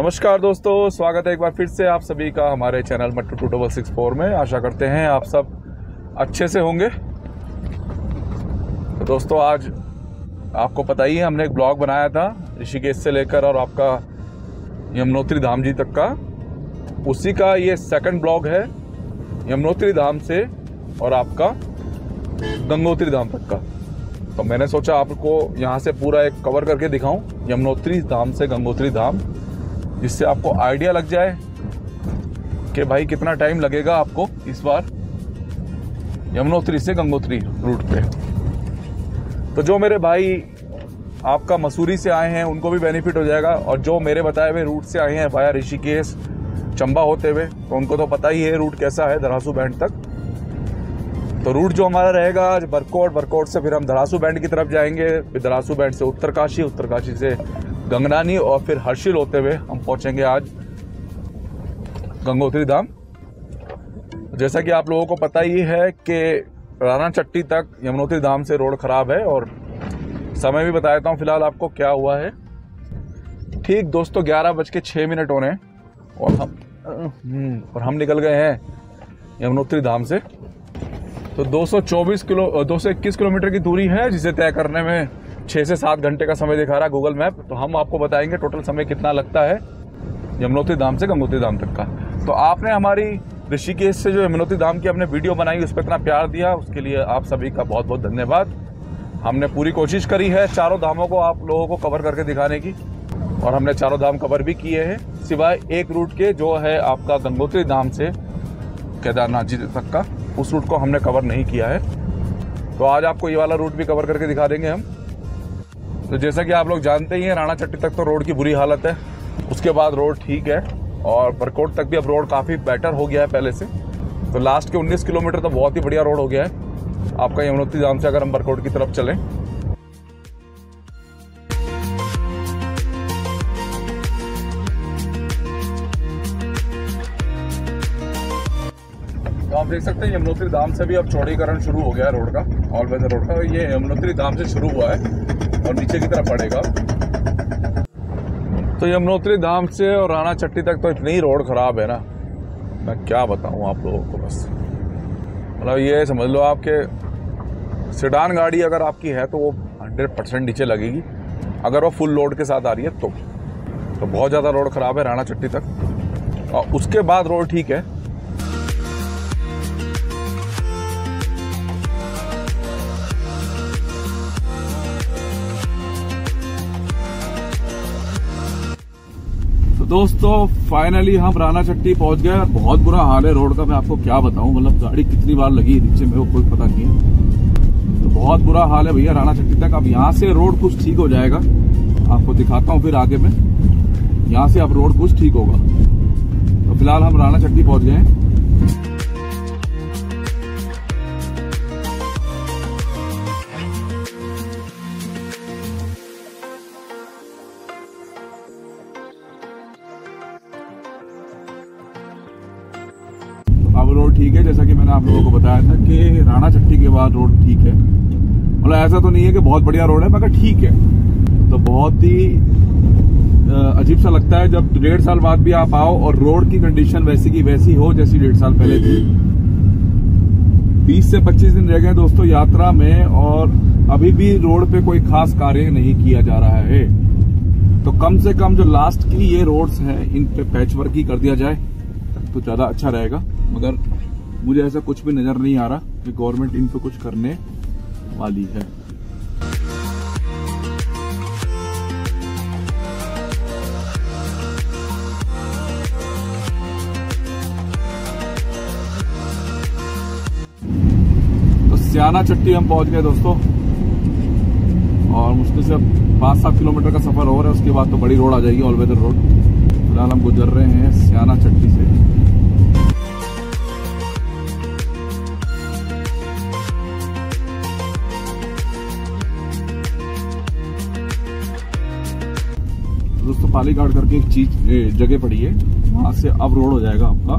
नमस्कार दोस्तों, स्वागत है एक बार फिर से आप सभी का हमारे चैनल मट्टू 2664 में। आशा करते हैं आप सब अच्छे से होंगे। तो दोस्तों, आज आपको पता ही है, हमने एक ब्लॉग बनाया था ऋषिकेश से लेकर और आपका यमुनोत्री धाम जी तक का। उसी का ये सेकंड ब्लॉग है, यमुनोत्री धाम से और आपका गंगोत्री धाम तक का। तो मैंने सोचा आपको यहाँ से पूरा एक कवर करके दिखाऊं, यमुनोत्री धाम से गंगोत्री धाम, जिससे आपको आइडिया लग जाए कि भाई कितना टाइम लगेगा आपको इस बार यमुनोत्री से गंगोत्री रूट पे। तो जो मेरे भाई आपका मसूरी से आए हैं उनको भी बेनिफिट हो जाएगा, और जो मेरे बताए हुए रूट से आए हैं वाया ऋषिकेश चंबा होते हुए, तो उनको तो पता ही है रूट कैसा है धरासू बैंड तक। तो रूट जो हमारा रहेगा आज बरकोट से फिर हम धरासू बैंड की तरफ जाएंगे, फिर धरासू बैंड से उत्तरकाशी से गंगनानी और फिर हर्षिल होते हुए हम पहुंचेंगे आज गंगोत्री धाम। जैसा कि आप लोगों को पता ही है कि राना चट्टी तक यमुनोत्री धाम से रोड खराब है, और समय भी बता देता हूँ फिलहाल आपको क्या हुआ है। ठीक दोस्तों 11:06 हो रहे हैं और हम निकल गए हैं यमुनोत्री धाम से। तो 221 किलोमीटर की दूरी है, जिसे तय करने में 6 से 7 घंटे का समय दिखा रहा है गूगल मैप। तो हम आपको बताएंगे टोटल समय कितना लगता है यमुनोत्री धाम से गंगोत्री धाम तक का। तो आपने हमारी ऋषिकेश से जो यमुनोत्री धाम की हमने वीडियो बनाई, उस पर इतना प्यार दिया, उसके लिए आप सभी का बहुत बहुत धन्यवाद। हमने पूरी कोशिश करी है चारों धामों को आप लोगों को कवर करके दिखाने की, और हमने चारों धाम कवर भी किए हैं, सिवाय एक रूट के जो है आपका गंगोत्री धाम से केदारनाथ जी तक का। उस रूट को हमने कवर नहीं किया है, तो आज आपको ये वाला रूट भी कवर करके दिखा देंगे हम। तो जैसा कि आप लोग जानते ही हैं, राना चट्टी तक तो रोड की बुरी हालत है, उसके बाद रोड ठीक है, और बरकोट तक भी अब रोड काफ़ी बेटर हो गया है पहले से। तो लास्ट के 19 किलोमीटर तो बहुत ही बढ़िया रोड हो गया है आपका यमुनोत्री धाम से, अगर हम बरकोट की तरफ चलें। तो आप देख सकते हैं यमुनोत्री धाम से भी अब चौड़ीकरण शुरू हो गया है रोड का, ऑल वेदर रोड का। ये यमुनोत्री धाम से शुरू हुआ है और नीचे की तरफ पड़ेगा। तो यमुनोत्री धाम से और राना चट्टी तक तो इतनी ही रोड खराब है ना, मैं क्या बताऊं आप लोगों को। बस मतलब ये समझ लो आपके सेडान गाड़ी अगर आपकी है तो वो 100% नीचे लगेगी, अगर वो फुल लोड के साथ आ रही है तो बहुत ज़्यादा रोड खराब है राना चट्टी तक, और उसके बाद रोड ठीक है। दोस्तों फाइनली हम राना चट्टी पहुंच गए, और बहुत बुरा हाल है रोड का, मैं आपको क्या बताऊं। मतलब गाड़ी कितनी बार लगी नीचे में वो कोई पता नहीं है। तो बहुत बुरा हाल है भैया राना चट्टी तक। अब यहाँ से रोड कुछ ठीक हो जाएगा, आपको दिखाता हूँ फिर आगे में। यहाँ से अब रोड कुछ ठीक होगा। तो फिलहाल हम राना चट्टी पहुंच गए हैं। अब रोड ठीक है, जैसा कि मैंने आप लोगों को बताया था कि राना चट्टी के बाद रोड ठीक है। मतलब ऐसा तो नहीं है कि बहुत बढ़िया रोड है, मगर ठीक है। तो बहुत ही अजीब सा लगता है जब 1.5 साल बाद भी आप आओ और रोड की कंडीशन वैसी की वैसी हो जैसी 1.5 साल पहले थी। 20 से 25 दिन रह गए दोस्तों यात्रा में, और अभी भी रोड पे कोई खास कार्य नहीं किया जा रहा है। तो कम से कम जो लास्ट की ये रोड्स हैं, इन पे पैच वर्क ही कर दिया जाए तो ज्यादा अच्छा रहेगा। मगर मुझे ऐसा कुछ भी नजर नहीं आ रहा कि गवर्नमेंट इन पे कुछ करने वाली है। तो स्याना चट्टी हम पहुंच गए दोस्तों, और मुश्किल से अब 5-7 किलोमीटर का सफर हो रहा है, उसके बाद तो बड़ी रोड आ जाएगी, ऑल वेदर रोड। फिलहाल हम गुजर रहे हैं स्याना चट्टी से। दोस्तों पालीघाट करके एक जगह पड़ी है, वहां से अब रोड हो जाएगा आपका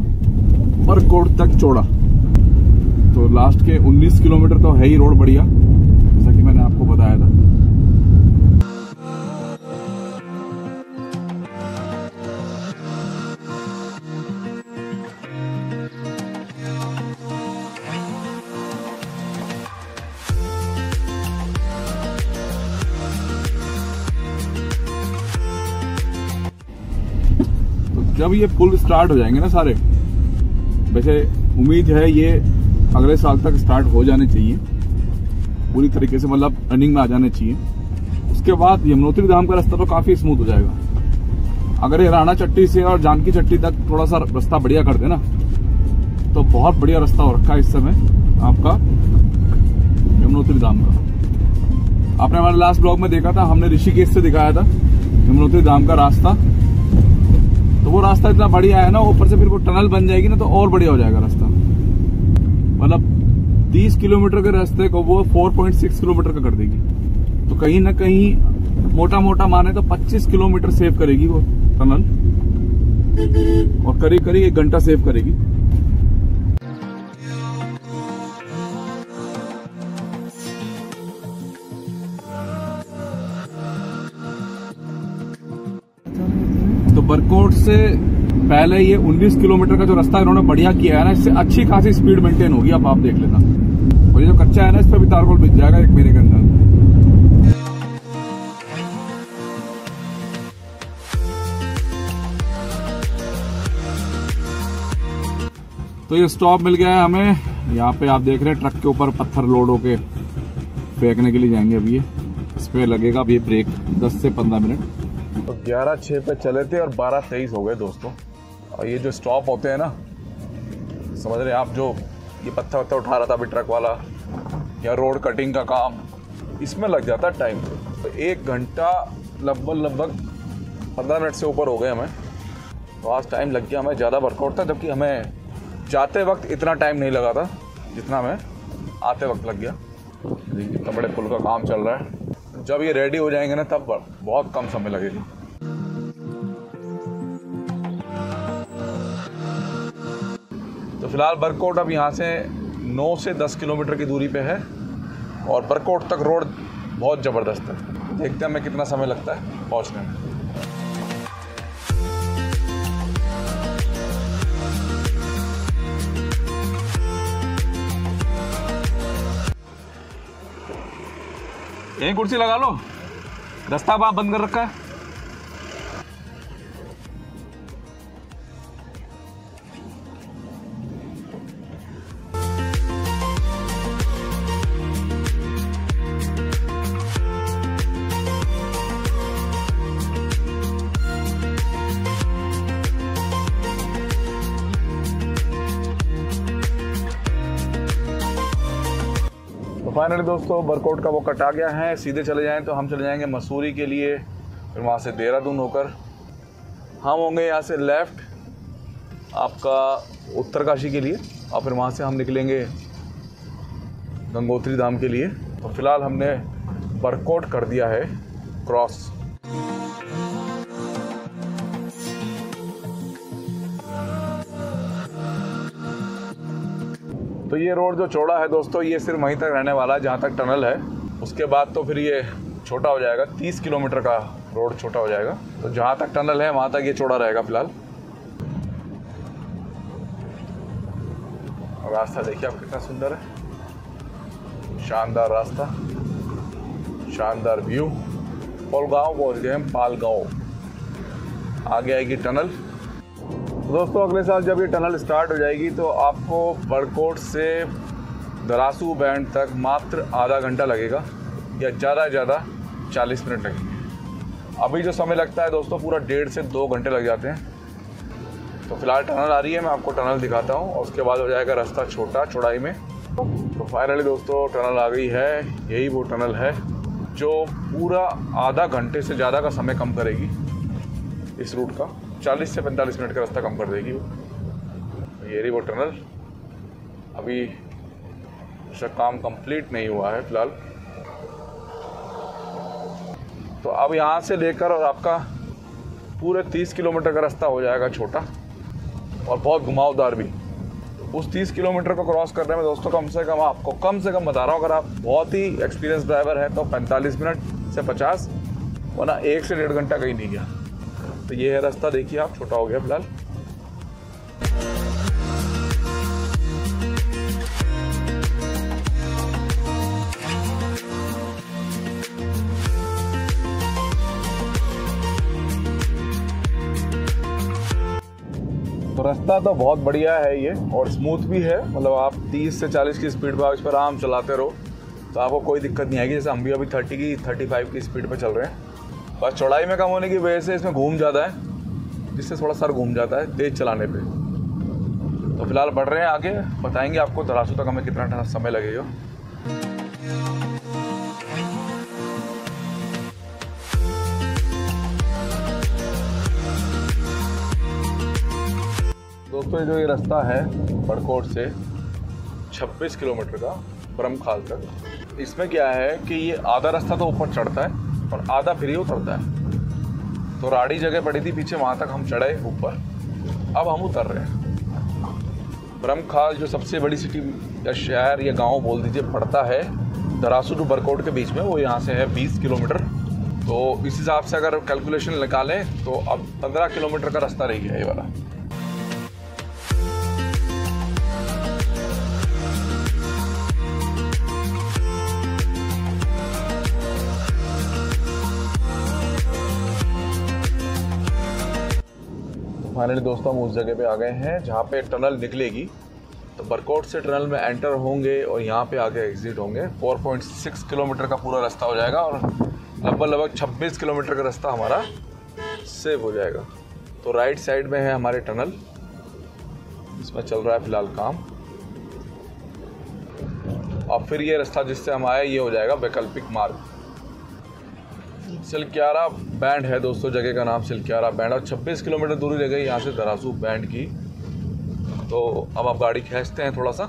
बरकोट तक चौड़ा। तो लास्ट के 19 किलोमीटर तो है ही रोड बढ़िया, जैसा कि मैंने आपको बताया था। जब ये पुल स्टार्ट हो जाएंगे ना सारे, वैसे उम्मीद है ये अगले साल तक स्टार्ट हो जाने चाहिए पूरी तरीके से, मतलब रनिंग में आ जाने चाहिए। उसके बाद यमुनोत्री धाम का रास्ता तो काफी स्मूथ हो जाएगा। अगर ये राणा चट्टी से और जानकी चट्टी तक थोड़ा सा रास्ता बढ़िया कर देना तो बहुत बढ़िया रास्ता हो रखा है इस समय आपका यमुनोत्री धाम का। आपने हमारे लास्ट ब्लॉग में देखा था, हमने ऋषिकेश से दिखाया था यमुनोत्री धाम का रास्ता। तो वो रास्ता इतना बढ़िया है ना, ऊपर से फिर वो टनल बन जाएगी ना तो और बढ़िया हो जाएगा रास्ता। मतलब 30 किलोमीटर के रास्ते को वो 4.6 किलोमीटर का कर देगी। तो कहीं ना कहीं मोटा मोटा माने तो 25 किलोमीटर सेव करेगी वो टनल, और करीब करीब 1 घंटा सेव करेगी। तो बरकोट से पहले ये 19 किलोमीटर का जो रास्ता इन्होंने बढ़िया किया है ना, इससे अच्छी खासी स्पीड मेंटेन होगी। अब आप देख लेना, और ये जो कच्चा है ना, इस पर भी तारकोल बिक जाएगा 1 महीने के अंदर। तो ये स्टॉप मिल गया है हमें। यहाँ पे आप देख रहे हैं ट्रक के ऊपर पत्थर लोड होके फेंकने के लिए जाएंगे। अभी ये इस पे लगेगा अभी ब्रेक 10 से 15 मिनट। तो 11:06 पे चले थे और 12:23 हो गए दोस्तों। और ये जो स्टॉप होते हैं ना, समझ रहे हैं आप, जो ये पत्थर वत्थर उठा रहा था अभी ट्रक वाला, या रोड कटिंग का काम, इसमें लग जाता है टाइम। तो 1 घंटा लगभग 15 मिनट से ऊपर हो गए हमें। तो आज टाइम लग गया हमें, ज़्यादा वर्कआउट था, जबकि हमें जाते वक्त इतना टाइम नहीं लगा था जितना हमें आते वक्त लग गया। इतना बड़े पुल का काम चल रहा है, जब ये रेडी हो जाएंगे ना तब बहुत कम समय लगेगा। तो फिलहाल बरकोट अब यहाँ से 9 से 10 किलोमीटर की दूरी पे है, और बरकोट तक रोड बहुत ज़बरदस्त है। देखते हैं हमें कितना समय लगता है पहुँचने में। यहीं कुर्सी लगा लो, रास्ता आप बंद कर रखा है। फाइनली दोस्तों बरकोट का वो कट आ गया है। सीधे चले जाएं तो हम चले जाएंगे मसूरी के लिए, फिर वहाँ से देहरादून होकर हम होंगे यहाँ से लेफ़्ट आपका उत्तरकाशी के लिए, और फिर वहाँ से हम निकलेंगे गंगोत्री धाम के लिए। तो फिलहाल हमने बरकोट कर दिया है क्रॉस। तो ये रोड जो चौड़ा है दोस्तों, ये सिर्फ वहीं तक रहने वाला है जहाँ तक टनल है। उसके बाद तो फिर ये छोटा हो जाएगा, 30 किलोमीटर का रोड छोटा हो जाएगा। तो जहाँ तक टनल है वहाँ तक ये चौड़ा रहेगा फिलहाल। और रास्ता देखिए आप कितना सुंदर है, शानदार रास्ता, शानदार व्यू। पालगांव पहुँच गए हम, पालगांव। आगे आएगी टनल। दोस्तों अगले साल जब ये टनल स्टार्ट हो जाएगी तो आपको बरकोट से दरासू बैंड तक मात्र आधा घंटा लगेगा, या ज़्यादा से ज़्यादा 40 मिनट लगेंगे। अभी जो समय लगता है दोस्तों पूरा 1.5 से 2 घंटे लग जाते हैं। तो फिलहाल टनल आ रही है, मैं आपको टनल दिखाता हूँ, और उसके बाद हो जाएगा रास्ता छोटा चौड़ाई में। तो फाइनली दोस्तों टनल आ गई है। यही वो टनल है जो पूरा आधा घंटे से ज़्यादा का समय कम करेगी। इस रूट का 40 से 45 मिनट का रास्ता कम कर देगी वो। ये रही वो टनल। अभी इसका काम कंप्लीट नहीं हुआ है फिलहाल। तो अब यहाँ से लेकर और आपका पूरे 30 किलोमीटर का रास्ता हो जाएगा छोटा, और बहुत घुमावदार भी। उस 30 किलोमीटर को क्रॉस करने में दोस्तों कम से कम बता रहा हूँ, अगर आप बहुत ही एक्सपीरियंस ड्राइवर है तो 45 मिनट से 50, वरना 1 से 1.5 घंटा कहीं नहीं गया। तो ये है रास्ता, देखिए आप, छोटा हो गया फिलहाल। तो रास्ता तो बहुत बढ़िया है ये और स्मूथ भी है, मतलब आप 30 से 40 की स्पीड पर आप इस पर आराम चलाते रहो तो आपको कोई दिक्कत नहीं आएगी। जैसे हम भी अभी 30 की 35 की स्पीड पर चल रहे हैं। बस चौड़ाई में कम होने की वजह से इसमें घूम ज़्यादा है, जिससे थोड़ा सर घूम जाता है तेज़ चलाने पे। तो फिलहाल बढ़ रहे हैं आगे, बताएंगे आपको धरासू तक हमें कितना समय लगेगा। दोस्तों जो ये रास्ता है बड़कोट से 26 किलोमीटर का ब्रह्मखाल तक, इसमें क्या है कि ये आधा रास्ता तो ऊपर चढ़ता है और आधा फिर ही उतरता है। तो राड़ी जगह पड़ी थी पीछे, वहाँ तक हम चढ़े ऊपर, अब हम उतर रहे हैं। ब्रह्मखाल जो सबसे बड़ी सिटी या शहर या गांव बोल दीजिए पड़ता है धरासू टू बड़कोट के बीच में, वो यहाँ से है 20 किलोमीटर। तो इस हिसाब से अगर कैलकुलेशन निकालें तो अब 15 किलोमीटर का रास्ता रह गया ये वाला। फाइनली दोस्तों हम उस जगह पे आ गए हैं जहाँ पे टनल निकलेगी। तो बड़कोट से टनल में एंटर होंगे और यहाँ पे आगे एग्जिट होंगे। 4.6 किलोमीटर का पूरा रास्ता हो जाएगा और लगभग 26 किलोमीटर का रास्ता हमारा सेव हो जाएगा। तो राइट साइड में है हमारे टनल, इसमें चल रहा है फिलहाल काम। और फिर ये रास्ता जिससे हम आए ये हो जाएगा वैकल्पिक मार्ग। सिलक्यारा बैंड है दोस्तों, जगह का नाम सिलक्यारा बैंड, और 26 किलोमीटर दूरी रह गई यहाँ से धरासू बैंड की। तो अब आप गाड़ी खींचते हैं थोड़ा सा,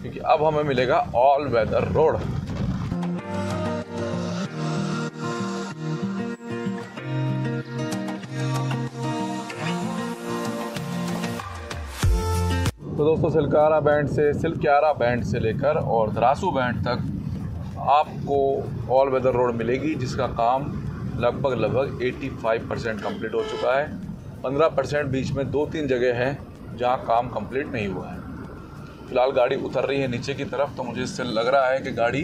क्योंकि अब हमें मिलेगा ऑल वेदर रोड। तो दोस्तों सिलक्यारा बैंड से लेकर और धरासू बैंड तक आपको ऑल वेदर रोड मिलेगी, जिसका काम लगभग 85% कंप्लीट हो चुका है। 15% बीच में 2-3 जगह हैं जहां काम कंप्लीट नहीं हुआ है। फिलहाल गाड़ी उतर रही है नीचे की तरफ, तो मुझे इससे लग रहा है कि गाड़ी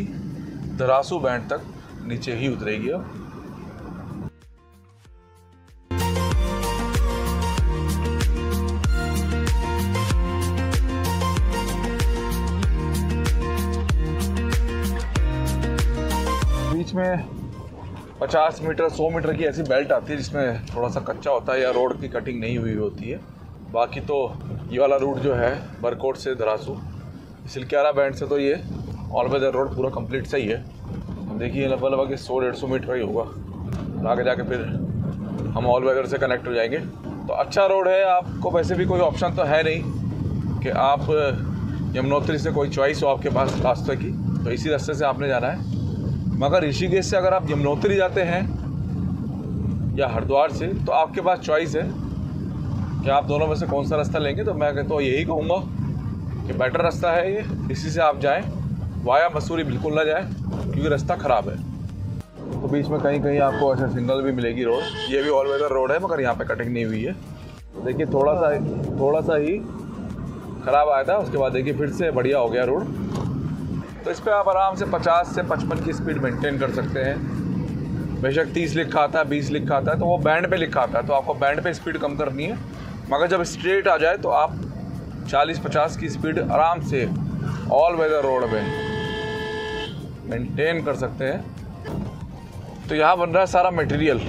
धरासू बैंड तक नीचे ही उतरेगी अब। बीच में 50 मीटर 100 मीटर की ऐसी बेल्ट आती है जिसमें थोड़ा सा कच्चा होता है या रोड की कटिंग नहीं हुई होती है। बाकी तो ये वाला रूट जो है बड़कोट से धरासू सिलक्यारा बैंड से, तो ये ऑल वेदर रोड पूरा कंप्लीट सही है। देखिए लगभग 100-150 मीटर ही होगा, आगे जाके फिर हम ऑल वेदर से कनेक्ट हो जाएंगे। तो अच्छा रोड है। आपको वैसे भी कोई ऑप्शन तो है नहीं कि आप यमुनोत्री से कोई चॉइस हो आपके पास रास्ते की, तो इसी रास्ते से आपने जाना है। मगर ऋषिकेश से अगर आप यमुनोत्री जाते हैं या हरिद्वार से, तो आपके पास चॉइस है कि आप दोनों में से कौन सा रास्ता लेंगे। तो मैं तो यही कहूँगा कि बेटर रास्ता है ये, इसी से आप जाएं। वाया मसूरी बिल्कुल ना जाएं क्योंकि रास्ता ख़राब है। तो बीच में कहीं कहीं आपको ऐसे सिंगल भी मिलेगी रोड। ये भी ऑल वेदर रोड है मगर यहाँ पे कटिंग नहीं हुई है। देखिए थोड़ा सा ही ख़राब आया था, उसके बाद देखिए फिर से बढ़िया हो गया रोड। तो इस पर आप आराम से 50 से 55 की स्पीड मेंटेन कर सकते हैं। बेशक 30 लिखा आता है, 20 लिखा आता है, तो वो बैंड पे लिखा आता है, तो आपको बैंड पे स्पीड कम करनी है। मगर जब स्ट्रेट आ जाए तो आप 40-50 की स्पीड आराम से ऑल वेदर रोड पे मेंटेन कर सकते हैं। तो यहाँ बन रहा है सारा मटेरियल,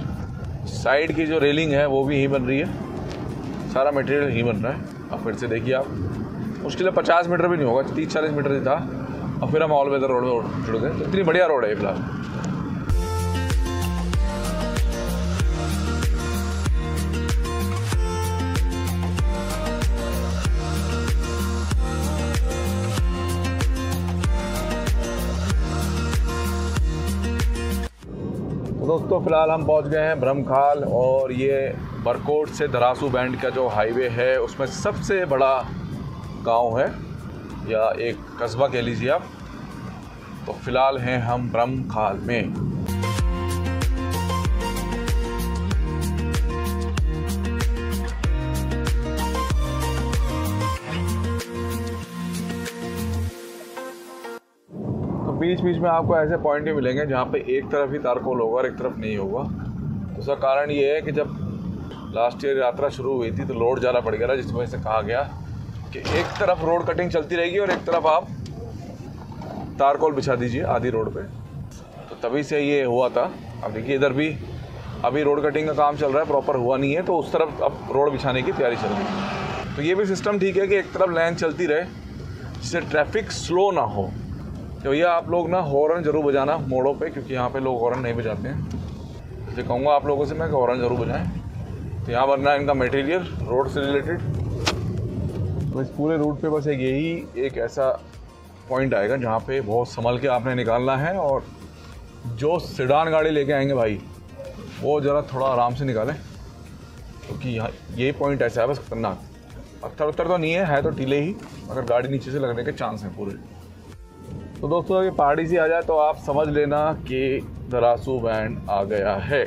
साइड की जो रेलिंग है वो भी यही बन रही है, सारा मटेरियल यही बन रहा है। अब फिर से देखिए आप, मुश्किल 50 मीटर भी नहीं होगा, 30-40 मीटर ही था और फिर हम ऑल वेदर रोड में जुड़ गए। तो इतनी बढ़िया रोड है फिलहाल। तो दोस्तों फिलहाल हम पहुंच गए हैं ब्रह्मखाल, और ये बड़कोट से धरासू बैंड का जो हाईवे है उसमें सबसे बड़ा गांव है या एक कस्बा कह लीजिए आप। तो फिलहाल हैं हम ब्रह्मखाल में। तो बीच बीच में आपको ऐसे पॉइंट ही मिलेंगे जहाँ पे एक तरफ ही तारकोल होगा और एक तरफ नहीं होगा। उसका कारण ये है कि जब लास्ट ईयर यात्रा शुरू हुई थी तो लोड ज़्यादा बढ़ गया था, जिस वजह से कहा गया कि एक तरफ रोड कटिंग चलती रहेगी और एक तरफ आप तारकोल बिछा दीजिए आधी रोड पे। तो तभी से ये हुआ था। अब देखिए इधर भी अभी रोड कटिंग का काम चल रहा है, प्रॉपर हुआ नहीं है, तो उस तरफ अब रोड बिछाने की तैयारी चल रही है। तो ये भी सिस्टम ठीक है कि एक तरफ लाइन चलती रहे जिससे ट्रैफिक स्लो ना हो। तो भैया आप लोग ना हॉर्न ज़रूर बजाना मोड़ों पे, क्योंकि यहाँ पे लोग हॉर्न नहीं बजाते हैं। तो कहूँगा आप लोगों से मैं कि हॉर्न ज़रूर बजाएं। तो यहाँ बनना इनका मटेरियल रोड से रिलेटेड। तो इस पूरे रूट पे बस एक ऐसा पॉइंट आएगा जहाँ पे बहुत संभल के आपने निकालना है, और जो सेडान गाड़ी लेके आएंगे भाई वो ज़रा थोड़ा आराम से निकालें, क्योंकि यहाँ ये पॉइंट ऐसा है बस खतरनाक। पत्थर उत्तर तो नहीं है तो टीले ही, मगर गाड़ी नीचे से लगने के चांस हैं पूरे। तो दोस्तों अगर पहाड़ी से आ जाए तो आप समझ लेना कि दरासू बैंड आ गया है।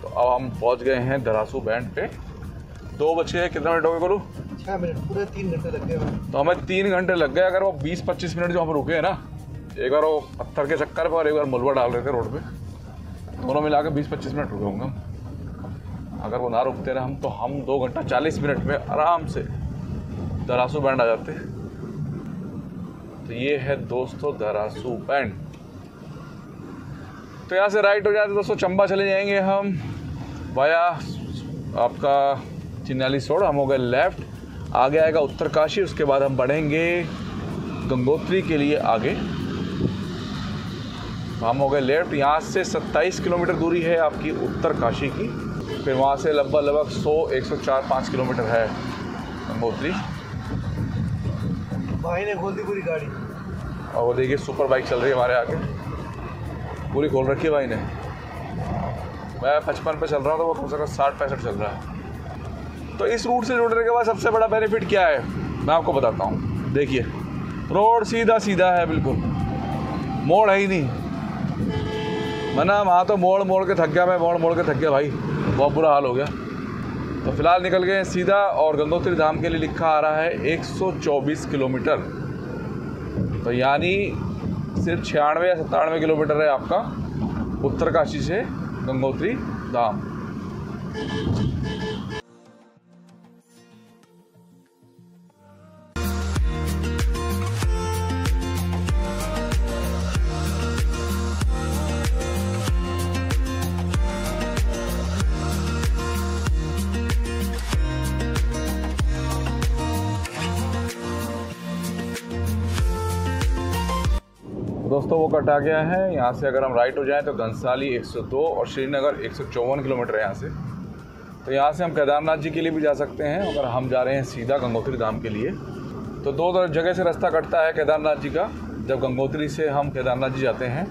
तो अब हम पहुंच गए हैं दरासू बैंड पे। 2 बजे कितने मिनट हो गए बोलो? 6 मिनट, पूरे 3 घंटे लग गए। तो हमें 3 घंटे लग गए। अगर वो 20-25 मिनट जो हम रुके हैं ना, एक बार वो पत्थर के चक्कर पर और एक बार मलबा डाल रहे थे रोड पे, दोनों मिला के 20-25 मिनट रुके होंगे हम। अगर वो ना रुकते ना हम, तो हम 2 घंटा 40 मिनट में आराम से दरासू बैंड आ जाते। तो ये है दोस्तों दरासू बैंड। तो यहाँ से राइट हो जाते दोस्तों चंबा चले जाएंगे हम वाया आपका चिन्याली सोड़। हम हो गए लेफ्ट, आगे आएगा उत्तरकाशी, उसके बाद हम बढ़ेंगे गंगोत्री के लिए आगे। हम हो गए लेफ्ट। यहाँ से 27 किलोमीटर दूरी है आपकी उत्तरकाशी की। फिर वहाँ से लगभग 100-104-5 किलोमीटर है गंगोत्री। भाई ने खोल दी पूरी गाड़ी, और वो देखिए सुपर बाइक चल रही है हमारे आगे, पूरी खोल रखी है भाई ने। मैं 55 पे चल रहा हूँ तो वो कम से कम 60-65 चल रहा है। तो इस रूट से जुड़ने के बाद सबसे बड़ा बेनिफिट क्या है मैं आपको बताता हूँ। देखिए रोड सीधा सीधा है, बिल्कुल मोड़ है ही नहीं। मना वहाँ तो मोड़ मोड़ के थक गया मैं, मोड़ के थक गया भाई, बहुत बुरा हाल हो गया। तो फिलहाल निकल गए सीधा, और गंगोत्री धाम के लिए लिखा आ रहा है 124 किलोमीटर। तो यानी सिर्फ 96 या 97 किलोमीटर है आपका उत्तरकाशी से गंगोत्री धाम। दोस्तों वो कट आ गया है। यहाँ से अगर हम राइट हो जाएं तो घनसाली 102 और श्रीनगर 154 किलोमीटर है यहाँ से। तो यहाँ से हम केदारनाथ जी के लिए भी जा सकते हैं। अगर हम जा रहे हैं सीधा गंगोत्री धाम के लिए तो 2 जगह से रास्ता कटता है केदारनाथ जी का। जब गंगोत्री से हम केदारनाथ जी जाते हैं,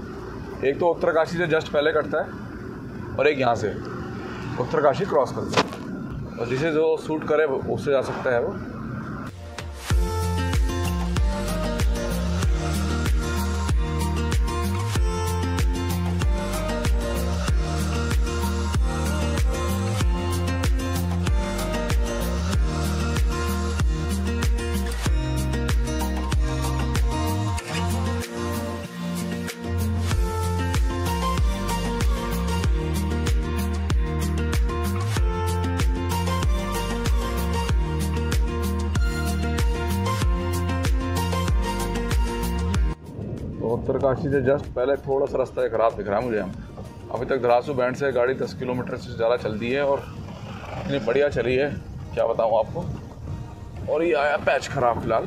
एक तो उत्तरकाशी से जस्ट पहले कटता है और एक यहाँ से उत्तरकाशी क्रॉस करता है। और जिसे जो सूट करे उससे जा सकता है वो। उत्तरकाशी से जस्ट पहले थोड़ा सा रास्ता ख़राब दिख रहा है मुझे। हम अभी तक दरासू बैंड से गाड़ी 10 किलोमीटर से ज़्यादा चलती है और इतनी बढ़िया चली है क्या बताऊँ आपको। और ये आया पैच ख़राब फिलहाल।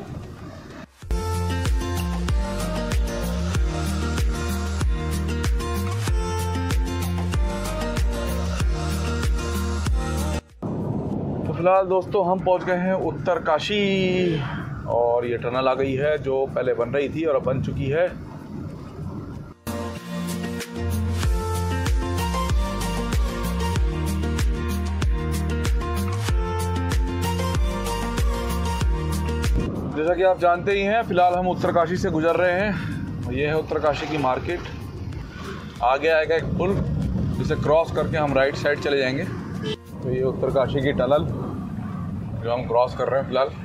तो फिलहाल दोस्तों हम पहुंच गए हैं उत्तरकाशी, और ये टनल आ गई है जो पहले बन रही थी और अब बन चुकी है। जैसा कि आप जानते ही हैं फिलहाल हम उत्तरकाशी से गुजर रहे हैं। ये है उत्तरकाशी की मार्केट। आगे आएगा एक पुल जिसे क्रॉस करके हम राइट साइड चले जाएंगे। तो ये उत्तरकाशी की टनल जो हम क्रॉस कर रहे हैं फिलहाल।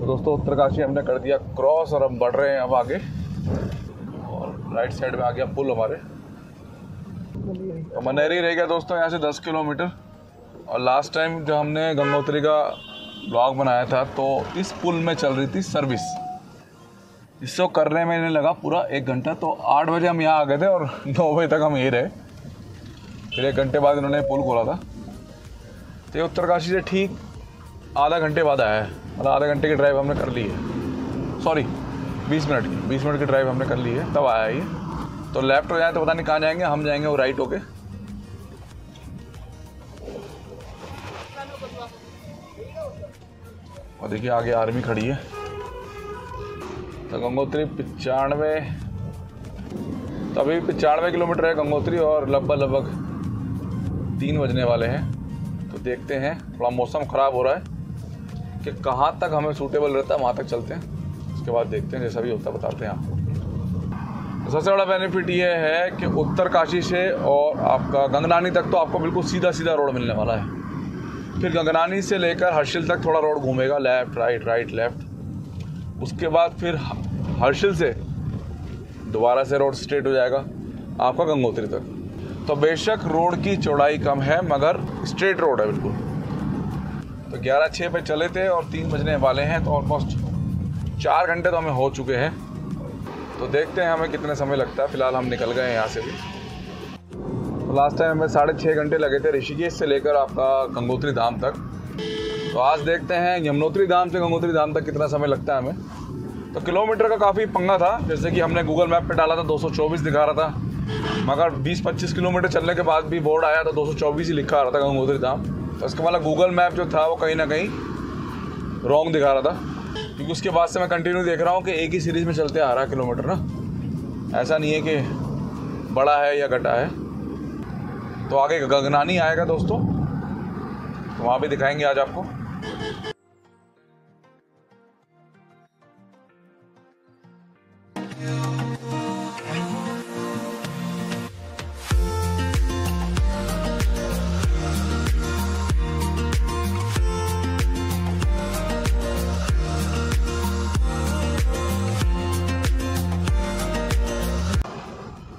तो दोस्तों उत्तरकाशी हमने कर दिया क्रॉस और हम बढ़ रहे हैं अब आगे, और राइट साइड में आ गया पुल हमारे। तो मनेरी रह गया दोस्तों यहाँ से 10 किलोमीटर। और लास्ट टाइम जो हमने गंगोत्री का ब्लॉग बनाया था तो इस पुल में चल रही थी सर्विस, इसको करने में इन्हें लगा पूरा 1 घंटा। तो 8 बजे हम यहाँ आ गए थे और 9 बजे तक हम यहीं रहे। फिर 1 घंटे बाद इन्होंने पुल खोला था। तो ये उत्तरकाशी से ठीक आधा घंटे बाद आया है, मतलब आधे घंटे की ड्राइव हमने कर ली है, सॉरी 20 मिनट की ड्राइव हमने कर ली है, तब आया ये। तो लेफ्ट हो जाए तो पता नहीं कहाँ जाएंगे, हम जाएंगे वो राइट होके। और देखिए आगे आर्मी खड़ी है। तो गंगोत्री 95, तो अभी 95 किलोमीटर है गंगोत्री और लगभग 3 बजने वाले हैं। तो देखते हैं, थोड़ा मौसम ख़राब हो रहा है कि कहाँ तक हमें सूटेबल रहता है, वहाँ तक चलते हैं, उसके बाद देखते हैं, जैसा भी होता है बताते हैं आपको। तो सबसे बड़ा बेनिफिट ये है कि उत्तरकाशी से और आपका गंगनानी तक तो आपको बिल्कुल सीधा रोड मिलने वाला है। फिर गंगनानी से लेकर हर्षिल तक थोड़ा रोड घूमेगा, लेफ़्ट राइट लेफ़्ट। उसके बाद फिर हर्षिल से दोबारा से रोड स्ट्रेट हो जाएगा आपका गंगोत्री तक। तो बेशक रोड की चौड़ाई कम है मगर स्ट्रेट रोड है बिल्कुल। तो 11:06 पे चले थे और 3 बजने वाले हैं, तो ऑलमोस्ट 4 घंटे तो हमें हो चुके हैं। तो देखते हैं हमें कितने समय लगता है। फ़िलहाल हम निकल गए हैं यहाँ से भी। तो लास्ट टाइम हमें 6.5 घंटे लगे थे ऋषिकेश से लेकर आपका गंगोत्री धाम तक। तो आज देखते हैं यमुनोत्री धाम से गंगोत्री धाम तक कितना समय लगता है हमें। तो किलोमीटर का काफ़ी पंगा था, जैसे कि हमने गूगल मैप पे डाला था 224 दिखा रहा था, मगर 20-25 किलोमीटर चलने के बाद भी बोर्ड आया तो 224 ही लिखा आ रहा था गंगोत्री धाम। तो उसके मतलब गूगल मैप जो था वो कहीं ना कहीं रॉन्ग दिखा रहा था, क्योंकि उसके बाद से मैं कंटिन्यू देख रहा हूँ कि एक ही सीरीज़ में चलते आ रहा है किलोमीटर ना, ऐसा नहीं है कि बड़ा है या घटा है। तो आगे गंगनानी आएगा दोस्तों, तो वहाँ भी दिखाएंगे आज आपको।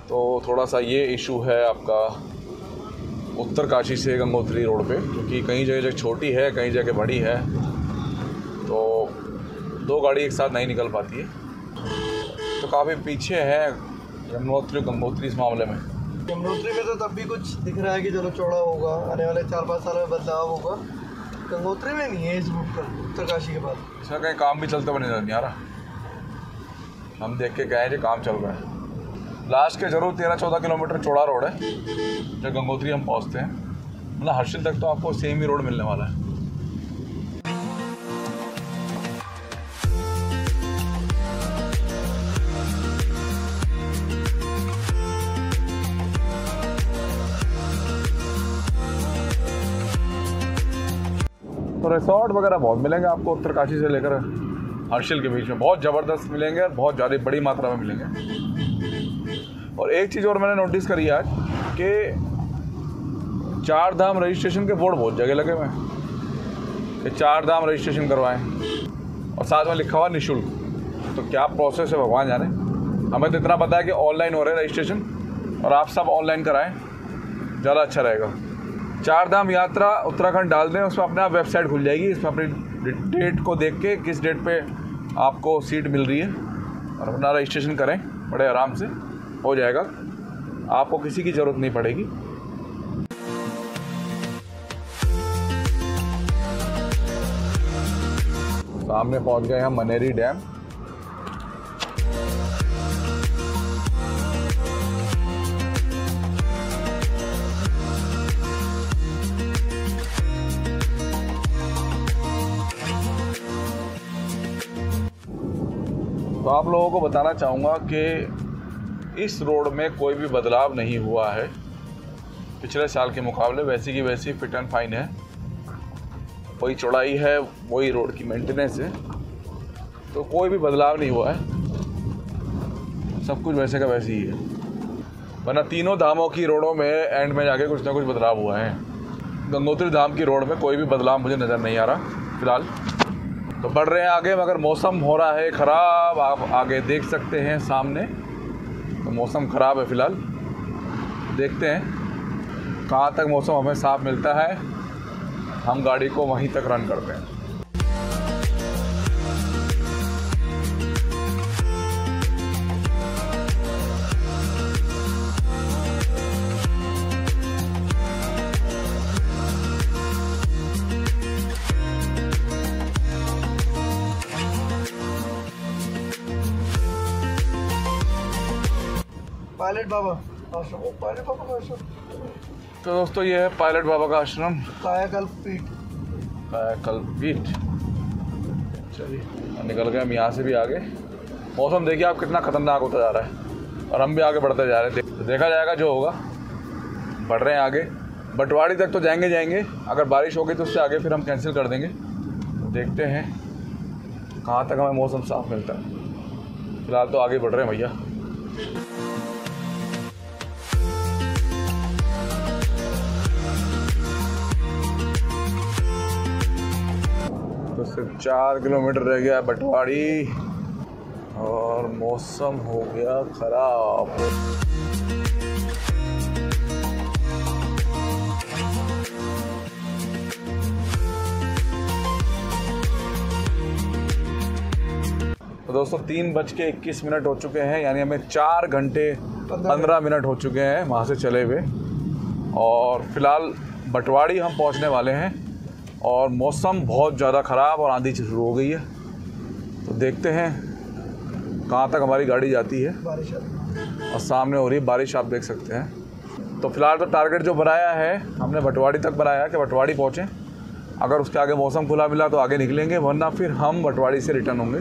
तो थोड़ा सा ये इशू है आपका उत्तरकाशी से गंगोत्री रोड पे, क्योंकि कई जगह छोटी है, कई जगह बड़ी है, तो 2 गाड़ी एक साथ नहीं निकल पाती है। तो काफ़ी पीछे है यमुनोत्री गंगोत्री इस मामले में। यमुनोत्री में तो तब भी कुछ दिख रहा है कि चलो चौड़ा होगा, आने वाले 4-5 साल में बदलाव होगा। गंगोत्री में नहीं है इस रूट पर, उत्तरकाशी के बाद इसका कहीं काम भी चलते हुए नजर नहीं आ रहा। हम देख के गए जो काम चल रहा है। लास्ट के जरूर 13-14 किलोमीटर चौड़ा रोड है जब गंगोत्री हम पहुंचते हैं, मतलब हर्षिल तक तो आपको सेम ही रोड मिलने वाला है। तो रिसोर्ट वगैरह बहुत मिलेंगे आपको उत्तरकाशी से लेकर हर्षिल के बीच में, बहुत ज़बरदस्त मिलेंगे और बहुत ज़्यादा बड़ी मात्रा में मिलेंगे। और एक चीज़ और मैंने नोटिस करी आज कि 4 धाम रजिस्ट्रेशन के बोर्ड बहुत जगह लगे हुए हैं कि 4 धाम रजिस्ट्रेशन करवाएं, और साथ में लिखा हुआ निःशुल्क। तो क्या प्रोसेस है भगवान जाने। हमें तो इतना पता है कि ऑनलाइन हो रहा है रजिस्ट्रेशन, और आप सब ऑनलाइन कराएं, ज़्यादा अच्छा रहेगा। 4 धाम यात्रा उत्तराखंड डाल दें, उसमें अपने आप वेबसाइट खुल जाएगी, इसमें अपनी डेट को देख के किस डेट पे आपको सीट मिल रही है और अपना रजिस्ट्रेशन करें, बड़े आराम से हो जाएगा, आपको किसी की ज़रूरत नहीं पड़ेगी। सामने पहुंच गए हम मनेरी डैम। तो आप लोगों को बताना चाहूँगा कि इस रोड में कोई भी बदलाव नहीं हुआ है पिछले साल के मुकाबले, वैसी की वैसी फिट एंड फाइन है, वही चौड़ाई है, वही रोड की मेंटेनेंस है, तो कोई भी बदलाव नहीं हुआ है, सब कुछ वैसे का वैसे ही है। वरना तीनों धामों की रोडों में एंड में जाके कुछ ना कुछ बदलाव हुआ है। गंगोत्री धाम की रोड में कोई भी बदलाव मुझे नज़र नहीं आ रहा फिलहाल। तो बढ़ रहे हैं आगे, मगर मौसम हो रहा है ख़राब। आप आगे देख सकते हैं सामने, तो मौसम ख़राब है फ़िलहाल। देखते हैं कहाँ तक मौसम हमें साफ मिलता है, हम गाड़ी को वहीं तक रन करते हैं। पायलट बाबा आश्रम, पायलट बाबा का आश्रम। तो दोस्तों ये है पायलट बाबा का आश्रम, कायाकल्प पीठ। कायाकल्प पीठ। चलिए निकल गए हम यहाँ से भी आगे। मौसम देखिए आप कितना खतरनाक होता जा रहा है और हम भी आगे बढ़ते जा रहे हैं। देखा जाएगा जो होगा। बढ़ रहे हैं आगे, बटवाड़ी तक तो जाएंगे। अगर बारिश होगी तो उससे आगे फिर हम कैंसिल कर देंगे। तो देखते हैं कहाँ तक हमें मौसम साफ मिलता है। फिलहाल तो आगे बढ़ रहे हैं भैया। तो सिर्फ 4 किलोमीटर रह गया बटवाड़ी और मौसम हो गया खराब। तो दोस्तों 3:21 हो चुके हैं, यानी हमें 4 घंटे 15 मिनट हो चुके हैं वहाँ से चले हुए। और फिलहाल बटवाड़ी हम पहुँचने वाले हैं और मौसम बहुत ज़्यादा ख़राब और आंधी शुरू हो गई है। तो देखते हैं कहाँ तक हमारी गाड़ी जाती है। बारिश और सामने हो रही है बारिश, आप देख सकते हैं। तो फिलहाल तो टारगेट जो बनाया है हमने बटवाड़ी तक बनाया कि बटवाड़ी पहुँचें। अगर उसके आगे मौसम खुला मिला तो आगे निकलेंगे, वरना फिर हम बटवाड़ी से रिटर्न होंगे।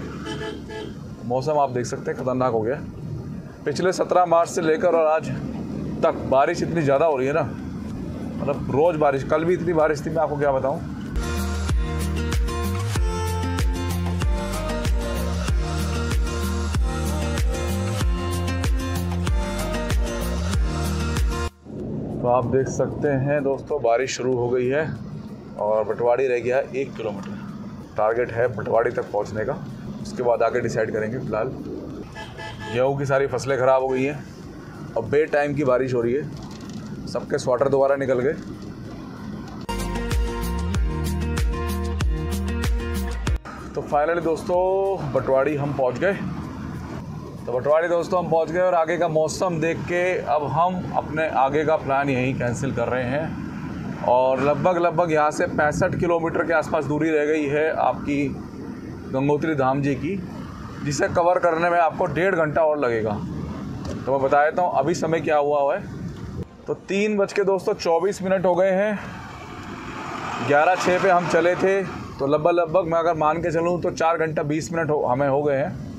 मौसम आप देख सकते हैं खतरनाक हो गया। पिछले 17 मार्च से लेकर और आज तक बारिश इतनी ज़्यादा हो रही है ना, मतलब रोज़ बारिश। कल भी इतनी बारिश थी, मैं आपको क्या बताऊँ। तो आप देख सकते हैं दोस्तों बारिश शुरू हो गई है और बटवाड़ी रह गया है 1 किलोमीटर। टारगेट है बटवाड़ी तक पहुंचने का, उसके बाद आगे डिसाइड करेंगे। फिलहाल गेहूँ की सारी फसलें ख़राब हो गई हैं और बे टाइम की बारिश हो रही है। सबके स्वेटर दोबारा निकल गए। तो फाइनली दोस्तों बटवाड़ी हम पहुंच गए। और आगे का मौसम देख के अब हम अपने आगे का प्लान यहीं कैंसिल कर रहे हैं। और लगभग यहाँ से 65 किलोमीटर के आसपास दूरी रह गई है आपकी गंगोत्री धाम जी की, जिसे कवर करने में आपको 1.5 घंटा और लगेगा। तो मैं बता देता हूँ अभी समय क्या हुआ है। तो 3:24 हो गए हैं। 11:06 पे हम चले थे, तो लगभग मैं अगर मान के चलूँ तो 4 घंटा 20 मिनट हमें हो गए हैं।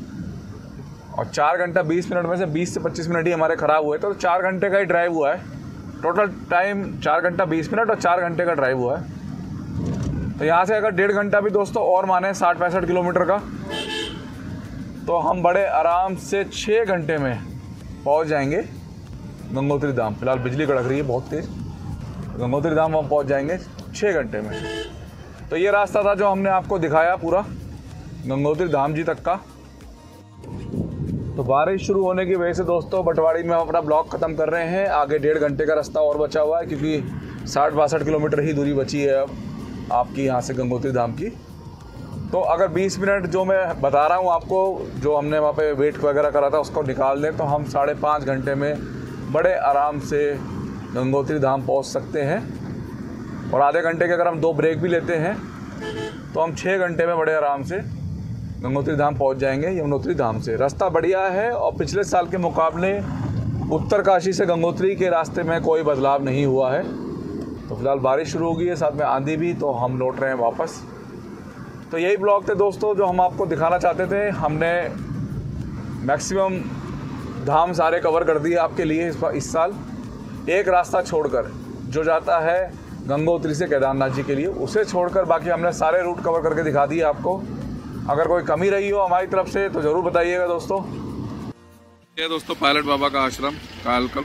और 4 घंटा 20 मिनट में से 20 से 25 मिनट ही हमारे ख़राब हुए। तो 4 घंटे का ही ड्राइव हुआ है। टोटल टाइम 4 घंटा 20 मिनट और 4 घंटे का ड्राइव हुआ है। तो यहाँ से अगर 1.5 घंटा भी दोस्तों और माने 60-65 किलोमीटर का, तो हम बड़े आराम से 6 घंटे में पहुँच जाएंगे गंगोत्री धाम। फिलहाल बिजली कड़क रही है बहुत तेज़। गंगोत्री धाम हम पहुँच जाएंगे 6 घंटे में। तो ये रास्ता था जो हमने आपको दिखाया पूरा गंगोत्री धाम जी तक का। तो बारिश शुरू होने की वजह से दोस्तों बटवाड़ी में हम अपना ब्लॉग ख़त्म कर रहे हैं। आगे 1.5 घंटे का रास्ता और बचा हुआ है, क्योंकि 60-62 किलोमीटर ही दूरी बची है अब आपकी यहाँ से गंगोत्री धाम की। तो अगर 20 मिनट जो मैं बता रहा हूँ आपको, जो हमने वहाँ पे वेट वगैरह करा था, उसको निकाल दें तो हम 5.5 घंटे में बड़े आराम से गंगोत्री धाम पहुँच सकते हैं। और आधे घंटे के अगर हम 2 ब्रेक भी लेते हैं तो हम 6 घंटे में बड़े आराम से गंगोत्री धाम पहुंच जाएंगे यमुनोत्री धाम से। रास्ता बढ़िया है और पिछले साल के मुकाबले उत्तरकाशी से गंगोत्री के रास्ते में कोई बदलाव नहीं हुआ है। तो फिलहाल बारिश शुरू हो गई है, साथ में आंधी भी, तो हम लौट रहे हैं वापस। तो यही ब्लॉग थे दोस्तों जो हम आपको दिखाना चाहते थे। हमने मैक्सिमम धाम सारे कवर कर दिए आपके लिए इस साल। एक रास्ता छोड़कर जो जाता है गंगोत्री से केदारनाथ जी के लिए, उसे छोड़कर बाकी हमने सारे रूट कवर करके दिखा दिए आपको। अगर कोई कमी रही हो हमारी तरफ से तो ज़रूर बताइएगा दोस्तों। ये दोस्तों पायलट बाबा का आश्रम कायाकल्प।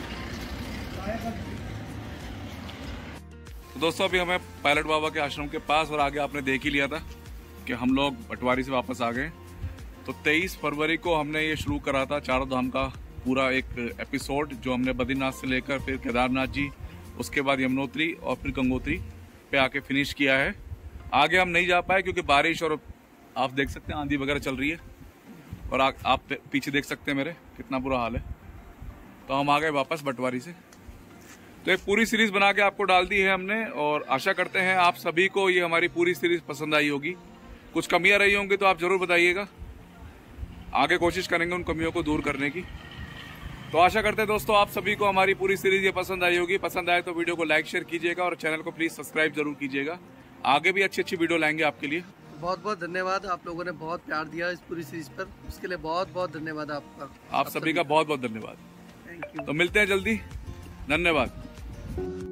दोस्तों अभी हमें पायलट बाबा के आश्रम के पास और आगे आपने देख ही लिया था कि हम लोग पटवारी से वापस आ गए। तो 23 फरवरी को हमने ये शुरू करा था चारों धाम का पूरा एक एपिसोड, जो हमने बद्रीनाथ से लेकर फिर केदारनाथ जी, उसके बाद यमुनोत्री और फिर गंगोत्री पे आके फिनिश किया है। आगे हम नहीं जा पाए क्योंकि बारिश और आप देख सकते हैं आंधी वगैरह चल रही है, और आप पीछे देख सकते हैं मेरे कितना बुरा हाल है। तो हम आ गए वापस बटवारी से। तो एक पूरी सीरीज बना के आपको डाल दी है हमने, और आशा करते हैं आप सभी को ये हमारी पूरी सीरीज पसंद आई होगी। कुछ कमियां रही होंगी तो आप जरूर बताइएगा, आगे कोशिश करेंगे उन कमियों को दूर करने की। तो आशा करते हैं दोस्तों आप सभी को हमारी पूरी सीरीज ये पसंद आई होगी। पसंद आए तो वीडियो को लाइक शेयर कीजिएगा और चैनल को प्लीज सब्सक्राइब जरूर कीजिएगा। आगे भी अच्छी अच्छी वीडियो लाएंगे आपके लिए। बहुत बहुत धन्यवाद, आप लोगों ने बहुत प्यार दिया इस पूरी सीरीज पर, उसके लिए बहुत बहुत धन्यवाद आपका। आप सभी का बहुत बहुत धन्यवाद। Thank you. तो मिलते हैं जल्दी, धन्यवाद।